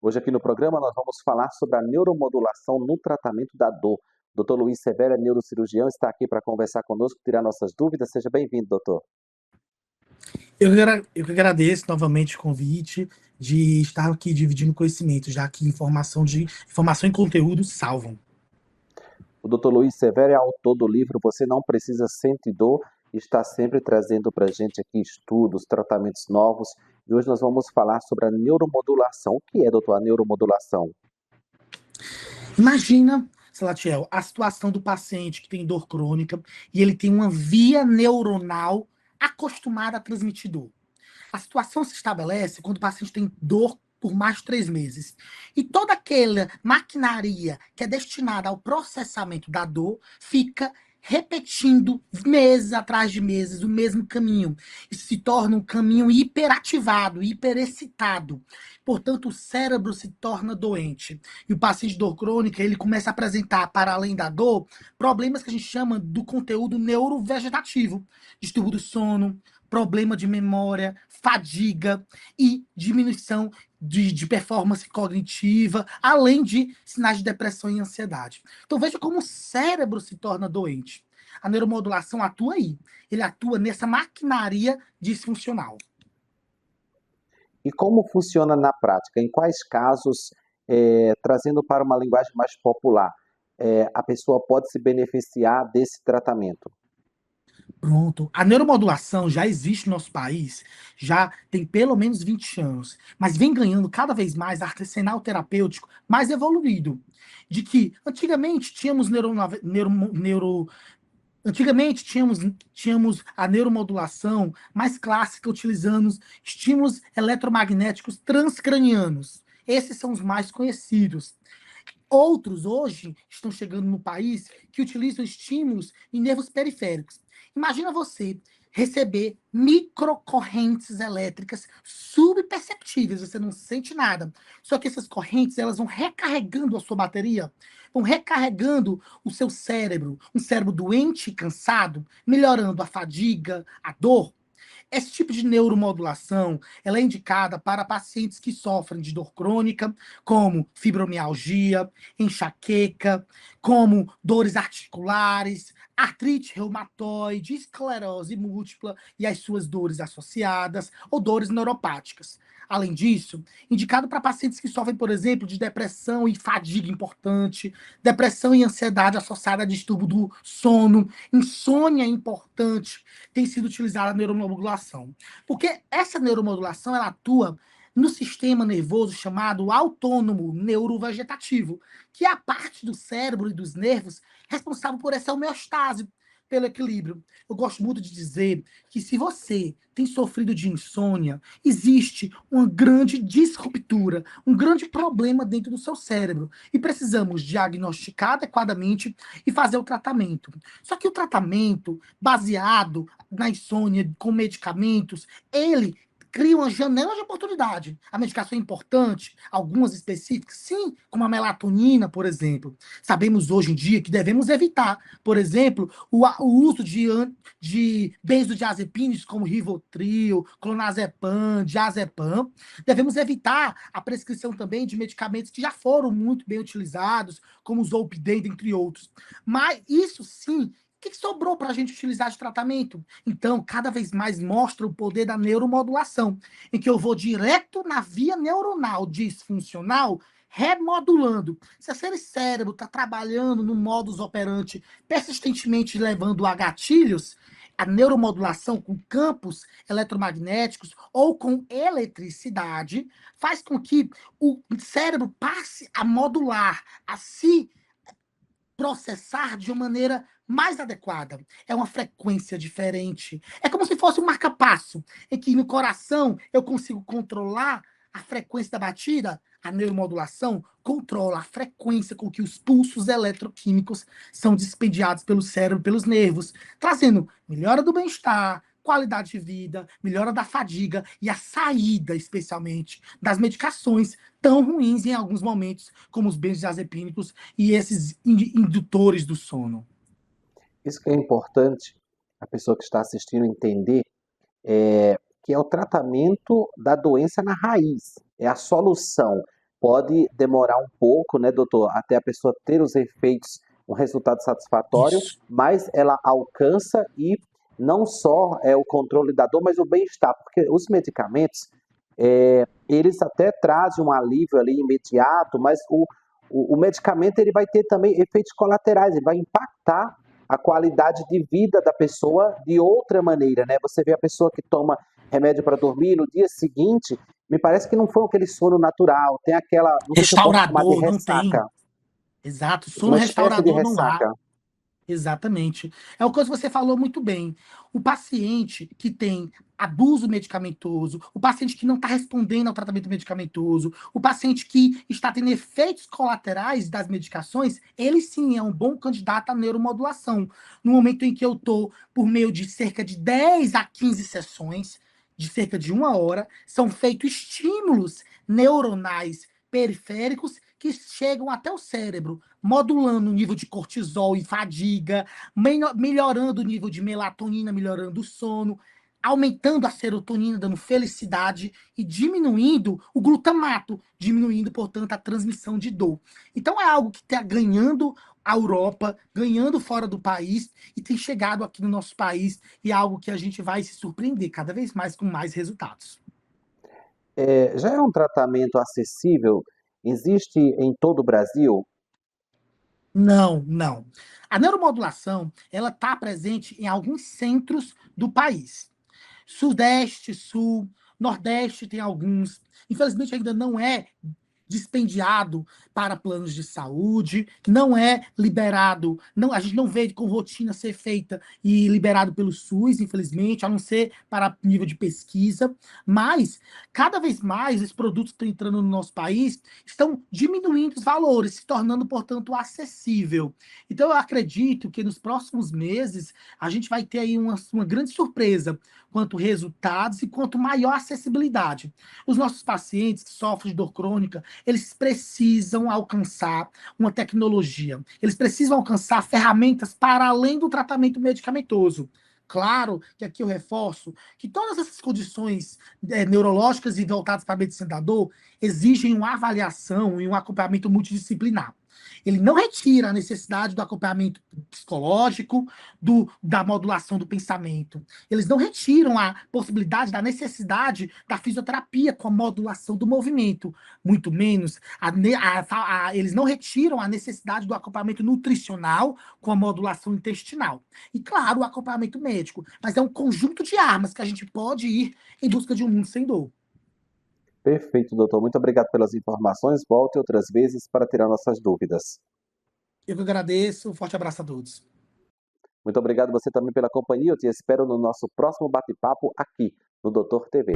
Hoje aqui no programa nós vamos falar sobre a neuromodulação no tratamento da dor. Dr. Luiz Severo é neurocirurgião, está aqui para conversar conosco, tirar nossas dúvidas. Seja bem-vindo, doutor. Eu que agradeço novamente o convite de estar aqui dividindo conhecimento, já que informação e conteúdo salvam. O Dr. Luiz Severo é autor do livro Você Não Precisa Sentir Dor e está sempre trazendo para a gente aqui estudos, tratamentos novos. E hoje nós vamos falar sobre a neuromodulação. O que é, doutor, a neuromodulação? Imagina, Salatiel, a situação do paciente que tem dor crônica e ele tem uma via neuronal acostumada a transmitir dor. A situação se estabelece quando o paciente tem dor por mais de 3 meses. E toda aquela maquinaria que é destinada ao processamento da dor fica repetindo meses atrás de meses o mesmo caminho. Isso se torna um caminho hiperativado, hiperexcitado. Portanto, o cérebro se torna doente. E o paciente de dor crônica, ele começa a apresentar, para além da dor, problemas que a gente chama do conteúdo neurovegetativo. Distúrbio do sono, problema de memória, fadiga e diminuição de performance cognitiva, além de sinais de depressão e ansiedade. Então veja como o cérebro se torna doente. A neuromodulação atua aí. Ele atua nessa maquinaria disfuncional. E como funciona na prática? Em quais casos, trazendo para uma linguagem mais popular, a pessoa pode se beneficiar desse tratamento? Pronto. A neuromodulação já existe no nosso país, já tem pelo menos 20 anos, mas vem ganhando cada vez mais arsenal terapêutico mais evoluído. De que antigamente tínhamos antigamente tínhamos a neuromodulação mais clássica, utilizando estímulos eletromagnéticos transcranianos. Esses são os mais conhecidos. Outros hoje estão chegando no país que utilizam estímulos em nervos periféricos. Imagina você receber microcorrentes elétricas subperceptíveis, você não sente nada. Só que essas correntes, elas vão recarregando a sua bateria, vão recarregando o seu cérebro, um cérebro doente e cansado, melhorando a fadiga, a dor. Esse tipo de neuromodulação, ela é indicada para pacientes que sofrem de dor crônica, como fibromialgia, enxaqueca, como dores articulares, artrite reumatoide, esclerose múltipla e as suas dores associadas, ou dores neuropáticas. Além disso, indicado para pacientes que sofrem, por exemplo, de depressão e fadiga importante, depressão e ansiedade associada a distúrbio do sono, insônia importante, tem sido utilizada a neuromodulação. Porque essa neuromodulação, ela atua no sistema nervoso chamado autônomo neurovegetativo, que é a parte do cérebro e dos nervos responsável por essa homeostase, pelo equilíbrio. Eu gosto muito de dizer que se você tem sofrido de insônia, existe uma grande disruptura, um grande problema dentro do seu cérebro. E precisamos diagnosticar adequadamente e fazer o tratamento. Só que o tratamento baseado na insônia com medicamentos, ele cria uma janela de oportunidade. A medicação é importante, algumas específicas, sim, como a melatonina, por exemplo. Sabemos hoje em dia que devemos evitar, por exemplo, o uso de benzodiazepínicos como Rivotril, clonazepam, diazepam. Devemos evitar a prescrição também de medicamentos que já foram muito bem utilizados, como o Zolpidem, entre outros. Mas isso sim, o que sobrou para a gente utilizar de tratamento? Então, cada vez mais mostra o poder da neuromodulação, em que eu vou direto na via neuronal disfuncional, remodulando. Se aquele cérebro está trabalhando no modus operandi, persistentemente levando a gatilhos, a neuromodulação com campos eletromagnéticos ou com eletricidade faz com que o cérebro passe a modular, a se processar de uma maneira mais adequada. É uma frequência diferente. É como se fosse um marca-passo, em que no coração eu consigo controlar a frequência da batida. A neuromodulação controla a frequência com que os pulsos eletroquímicos são dispendiados pelo cérebro, pelos nervos, trazendo melhora do bem-estar, qualidade de vida, melhora da fadiga e a saída, especialmente, das medicações tão ruins em alguns momentos, como os benzodiazepínicos e esses indutores do sono. Isso que é importante a pessoa que está assistindo entender, que é o tratamento da doença na raiz, é a solução. pode demorar um pouco, né, doutor, até a pessoa ter os efeitos, um resultado satisfatório, Isso. mas ela alcança e não só é o controle da dor, mas o bem-estar, porque os medicamentos, eles até trazem um alívio ali imediato, mas o medicamento ele vai ter também efeitos colaterais, ele vai impactar a qualidade de vida da pessoa de outra maneira, né? Você vê a pessoa que toma remédio para dormir, no dia seguinte, me parece que não foi aquele sono natural, tem aquela, não sei se eu posso chamar de Restaurador não tem. ressaca, Exato. Sono uma espécie de restaurador não há. ressaca. Exatamente. É o que você falou muito bem. O paciente que tem abuso medicamentoso, o paciente que não está respondendo ao tratamento medicamentoso, o paciente que está tendo efeitos colaterais das medicações, ele sim é um bom candidato à neuromodulação. No momento em que eu estou, por meio de cerca de 10 a 15 sessões, de cerca de 1 hora, são feitos estímulos neuronais periféricos que chegam até o cérebro, modulando o nível de cortisol e fadiga, melhorando o nível de melatonina, melhorando o sono, aumentando a serotonina, dando felicidade e diminuindo o glutamato, diminuindo, portanto, a transmissão de dor. Então é algo que está ganhando a Europa, ganhando fora do país e tem chegado aqui no nosso país e é algo que a gente vai se surpreender cada vez mais com mais resultados. Já é um tratamento acessível? Existe em todo o Brasil? Não, não. A neuromodulação, ela está presente em alguns centros do país. Sudeste, Sul, Nordeste tem alguns. Infelizmente, ainda não é dispendiado para planos de saúde, não é liberado, não, a gente não vê com rotina ser feita e liberado pelo SUS, infelizmente, a não ser para nível de pesquisa, mas cada vez mais os produtos que estão entrando no nosso país estão diminuindo os valores, se tornando, portanto, acessível. Então, eu acredito que nos próximos meses a gente vai ter aí uma grande surpresa quanto resultados e quanto maior acessibilidade. Os nossos pacientes que sofrem de dor crônica, eles precisam alcançar uma tecnologia, eles precisam alcançar ferramentas para além do tratamento medicamentoso. Claro que aqui eu reforço que todas essas condições neurológicas e voltadas para a medicina da dor exigem uma avaliação e um acompanhamento multidisciplinar. Ele não retira a necessidade do acompanhamento psicológico, da modulação do pensamento. Eles não retiram a possibilidade da necessidade da fisioterapia com a modulação do movimento. Muito menos, eles não retiram a necessidade do acompanhamento nutricional com a modulação intestinal. E, claro, o acompanhamento médico. Mas é um conjunto de armas que a gente pode ir em busca de um mundo sem dor. Perfeito, doutor. Muito obrigado pelas informações. Volte outras vezes para tirar nossas dúvidas. Eu que agradeço. Um forte abraço a todos. Muito obrigado você também pela companhia. Eu te espero no nosso próximo bate-papo aqui no Doutor TV.